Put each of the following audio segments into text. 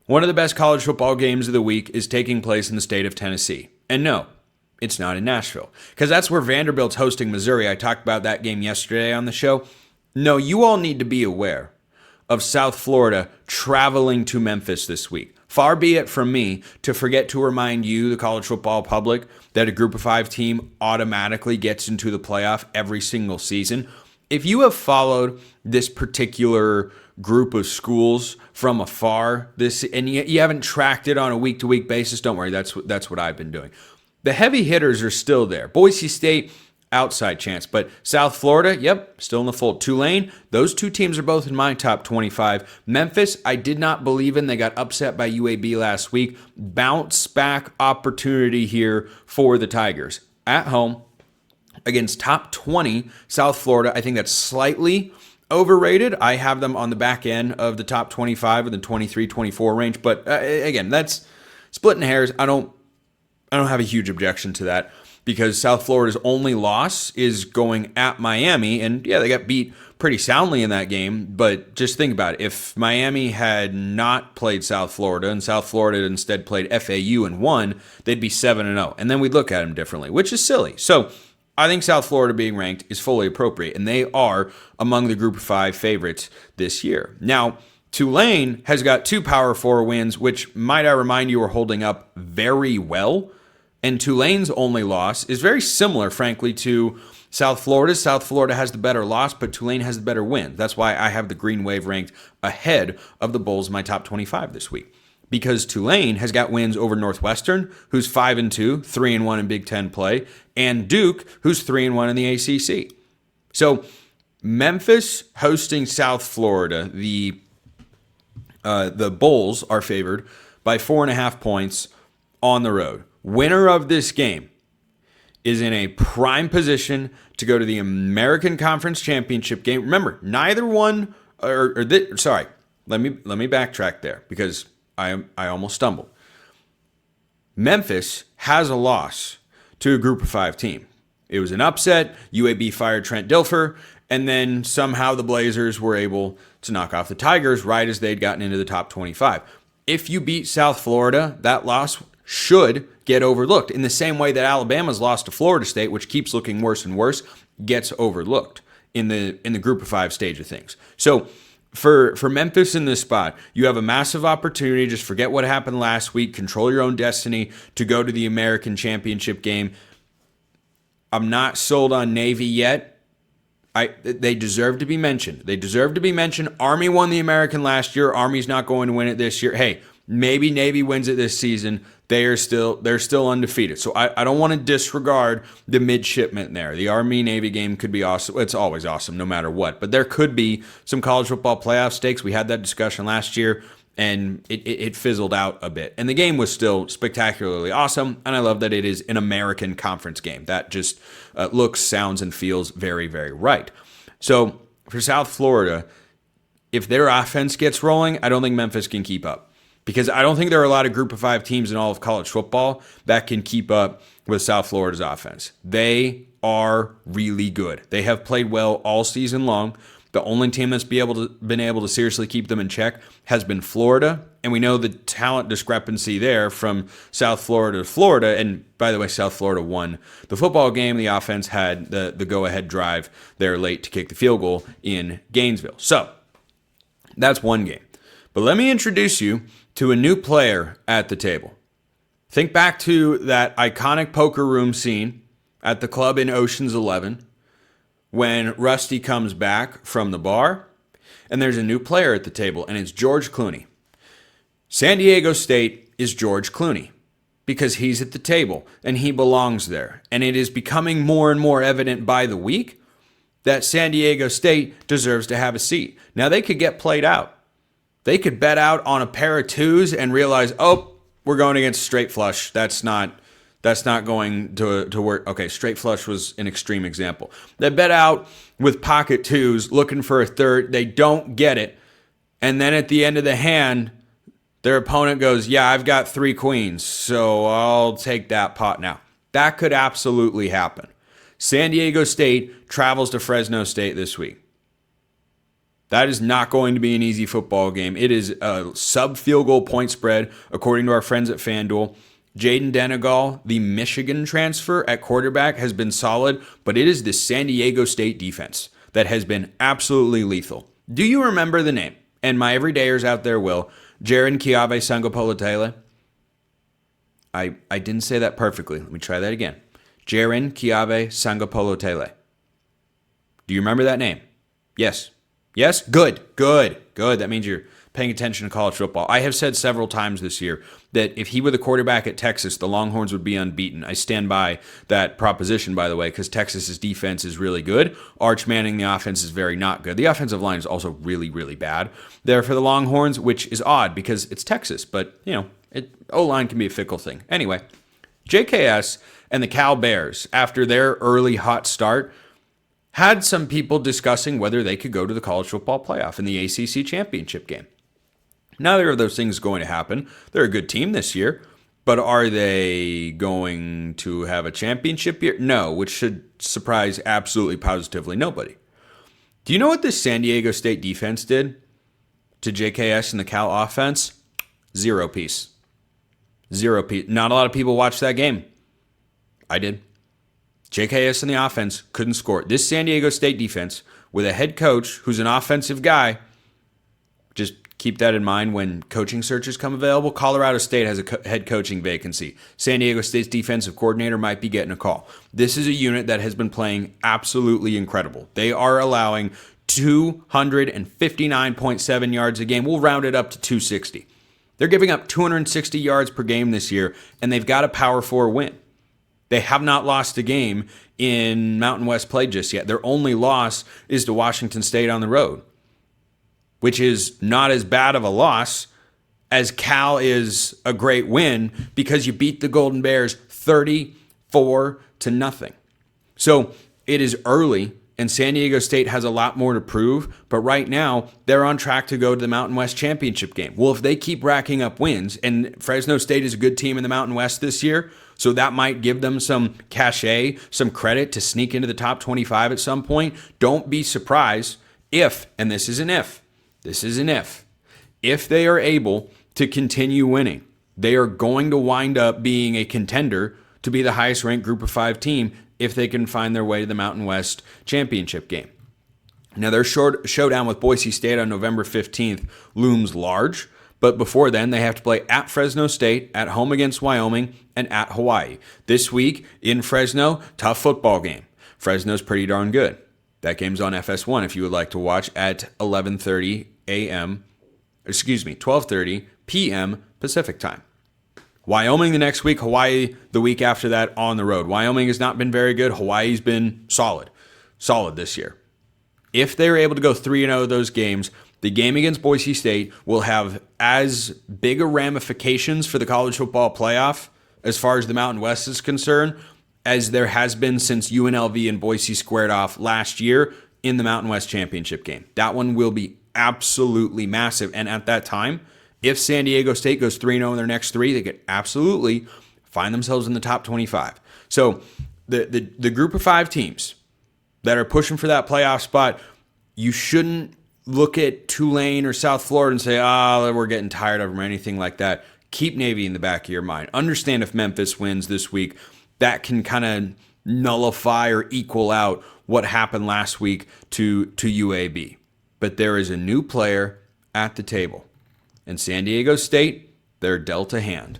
One of the best college football games of the week is taking place in the state of Tennessee. And no, it's not in Nashville, because that's where Vanderbilt's hosting Missouri. I talked about that game yesterday on the show. No, you all need to be aware of South Florida traveling to Memphis this week. Far be it from me to forget to remind you, the college football public, that a group of 5 team automatically gets into the playoff every single season. If you have followed this particular group of schools from afar, and you haven't tracked it on a week-to-week basis, don't worry, that's what I've been doing. The heavy hitters are still there. Boise State, outside chance. But South Florida, yep, still in the fold. Tulane, those 2 teams are both in my top 25. Memphis, I did not believe in. They got upset by UAB last week. Bounce back opportunity here for the Tigers. At home, against top 20 South Florida, I think that's slightly overrated. I have them on the back end of the top 25 or the 23-24 range. But again, that's splitting hairs. I don't have a huge objection to that, because South Florida's only loss is going at Miami. And yeah, they got beat pretty soundly in that game. But just think about it. If Miami had not played South Florida and South Florida instead played FAU and won, they'd be 7-0. And then we'd look at them differently, which is silly. So I think South Florida being ranked is fully appropriate. And they are among the group of 5 favorites this year. Now, Tulane has got 2 Power 4 wins, which, might I remind you, are holding up very well. And Tulane's only loss is very similar, frankly, to South Florida's. South Florida has the better loss, but Tulane has the better win. That's why I have the Green Wave ranked ahead of the Bulls in my top 25 this week. Because Tulane has got wins over Northwestern, who's 5-2, 3-1 in Big Ten play, and Duke, who's 3-1 in the ACC. So Memphis hosting South Florida, the Bulls are favored by 4.5 points on the road. Winner of this game is in a prime position to go to the American Conference Championship game. Remember, neither one, let me backtrack there, because I almost stumbled. Memphis has a loss to a group of 5 team. It was an upset. UAB fired Trent Dilfer, and then somehow the Blazers were able to knock off the Tigers right as they'd gotten into the top 25. If you beat South Florida, that loss should get overlooked in the same way that Alabama's loss to Florida State, which keeps looking worse and worse, gets overlooked in the group of 5 stage of things. So for Memphis in this spot, you have a massive opportunity. Just forget what happened last week. Control your own destiny to go to the American Championship game. I'm not sold on Navy yet. They deserve to be mentioned. Army won the American last year. Army's not going to win it this year. Hey, maybe Navy wins it this season. They're still undefeated. So I don't want to disregard the midshipment there. The Army-Navy game could be awesome. It's always awesome no matter what. But there could be some college football playoff stakes. We had that discussion last year, and it fizzled out a bit. And the game was still spectacularly awesome, and I love that it is an American Conference game. That just looks, sounds, and feels very, very right. So for South Florida, if their offense gets rolling, I don't think Memphis can keep up. Because I don't think there are a lot of group of 5 teams in all of college football that can keep up with South Florida's offense. They are really good. They have played well all season long. The only team that's been able to seriously keep them in check has been Florida. And we know the talent discrepancy there from South Florida to Florida. And by the way, South Florida won the football game. The offense had the go-ahead drive there late to kick the field goal in Gainesville. So that's one game. But let me introduce you to a new player at the table. Think back to that iconic poker room scene at the club in Ocean's 11 when Rusty comes back from the bar and there's a new player at the table, and it's George Clooney. San Diego State is George Clooney because he's at the table and he belongs there. And it is becoming more and more evident by the week that San Diego State deserves to have a seat. Now, they could get played out. They could bet out on a pair of 2s and realize, oh, we're going against straight flush. That's not going to work. Okay, straight flush was an extreme example. They bet out with pocket 2s, looking for a 3rd. They don't get it. And then at the end of the hand, their opponent goes, yeah, I've got 3 queens, so I'll take that pot now. That could absolutely happen. San Diego State travels to Fresno State this week. That is not going to be an easy football game. It is a sub-field goal point spread, according to our friends at FanDuel. Jaden Denegal, the Michigan transfer at quarterback, has been solid, but it is the San Diego State defense that has been absolutely lethal. Do you remember the name? And my everydayers out there will. Jaren Kiave Sangapolotele. I didn't say that perfectly. Let me try that again. Jaren Kiave Sangapolotele. Do you remember that name? Yes. Yes? Good. That means you're paying attention to college football. I have said several times this year that if he were the quarterback at Texas, the Longhorns would be unbeaten. I stand by that proposition, by the way, because Texas's defense is really good. Arch Manning, the offense is very not good. The offensive line is also really, really bad there for the Longhorns, which is odd because it's Texas. But, O-line can be a fickle thing. Anyway, JKS and the Cal Bears, after their early hot start, had some people discussing whether they could go to the college football playoff in the ACC championship game. Neither of those things is going to happen. They're a good team this year, but are they going to have a championship year? No, which should surprise absolutely positively nobody. Do you know what this San Diego State defense did to JKS and the Cal offense? Zero piece. Not a lot of people watched that game. I did. JKS and the offense couldn't score. This San Diego State defense, with a head coach who's an offensive guy, just keep that in mind when coaching searches come available. Colorado State has a head coaching vacancy. San Diego State's defensive coordinator might be getting a call. This is a unit that has been playing absolutely incredible. They are allowing 259.7 yards a game. We'll round it up to 260. They're giving up 260 yards per game this year, and they've got a Power 4 win. They have not lost a game in Mountain West play just yet. Their only loss is to Washington State on the road, which is not as bad of a loss as Cal is a great win because you beat the Golden Bears 34-0. So it is early, and San Diego State has a lot more to prove, but right now they're on track to go to the Mountain West championship game. Well, if they keep racking up wins, and Fresno State is a good team in the Mountain West this year, so that might give them some cachet, some credit to sneak into the top 25 at some point. Don't be surprised if, and this is an if they are able to continue winning, they are going to wind up being a contender to be the highest ranked group of 5 team if they can find their way to the Mountain West championship game. Now, their showdown with Boise State on November 15th looms large, but before then, they have to play at Fresno State, at home against Wyoming, and at Hawaii. This week in Fresno, tough football game. Fresno's pretty darn good. That game's on FS1 if you would like to watch at 12:30 p.m. Pacific time. Wyoming the next week, Hawaii the week after that on the road. Wyoming has not been very good. Hawaii's been solid this year. If they're able to go 3-0 those games, the game against Boise State will have as big a ramifications for the college football playoff as far as the Mountain West is concerned as there has been since UNLV and Boise squared off last year in the Mountain West championship game. That one will be absolutely massive. And at that time, if San Diego State goes 3-0 in their next 3, they could absolutely find themselves in the top 25. So the group of 5 teams that are pushing for that playoff spot, you shouldn't look at Tulane or South Florida and say, we're getting tired of them or anything like that. Keep Navy in the back of your mind. Understand if Memphis wins this week, that can kind of nullify or equal out what happened last week to UAB. But there is a new player at the table. And San Diego State, they're dealt a hand.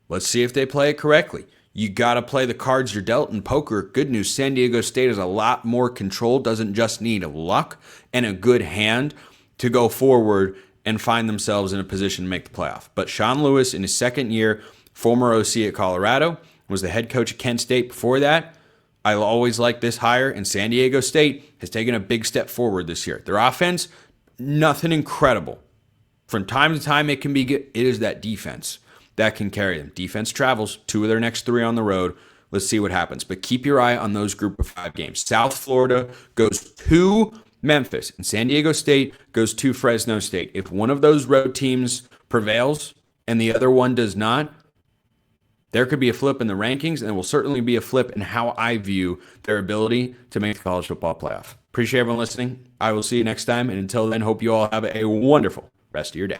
Let's see if they play it correctly. You got to play the cards you're dealt in poker. Good news, San Diego State is a lot more control, doesn't just need luck and a good hand to go forward and find themselves in a position to make the playoff. But Sean Lewis, in his second year, former OC at Colorado, was the head coach at Kent State before that. I always like this hire, and San Diego State has taken a big step forward this year. Their offense, nothing incredible. From time to time, it can be good. It is that defense that can carry them. Defense travels 2 of their next 3 on the road. Let's see what happens. But keep your eye on those group of 5 games. South Florida goes to Memphis, and San Diego State goes to Fresno State. If one of those road teams prevails and the other one does not, there could be a flip in the rankings, and there will certainly be a flip in how I view their ability to make the college football playoff. Appreciate everyone listening. I will see you next time. And until then, hope you all have a wonderful rest of your day.